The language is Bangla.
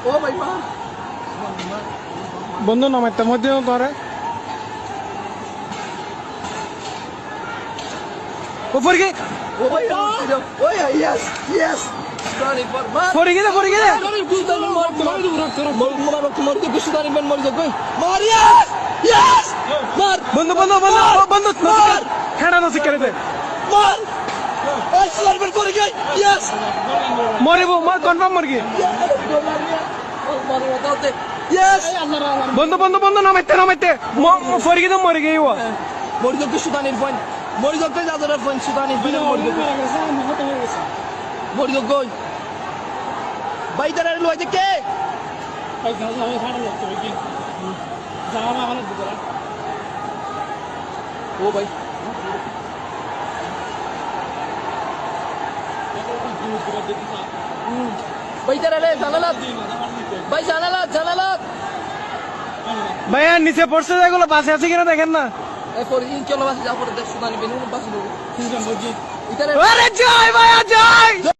ও ভাই মার বন্ধু নামাইতে মধ্যে করে উপর কি ও ভাই ওই ইয়েস ইয়েস সুদানি পর মার পড়ে গেছে সুদানি মার মার তোমার তো সুদানি বেন মরে যাবে মার ইয়েস ইয়েস মার বন্ধু খেড়া নসি করে দে মার এই সুদানি বেন করে গই ইয়েস মরিব কনফার্ম মরগি মার বাতাতে ইয়েস বন্ধু নামাইতে পড়ে গেছে মরে গই ও মরে যাবে সুদানির পয়েন্ট মরে যাবে যাদের পয়েন্ট সুদানি বিনা মরে যাবে মরে যাবে কই বাইদারের লইতে কে ও ভাই বাইদারে জানালাত ভাই জানালাত ভাইয়া নিচে পড়ছে যেগুলো বাসে আছে কিনা দেখেন না এরপর চলো বাসে যা পরে দেখ সুদানি বেনুন বাসে আরে জয় ভাইয়া জয়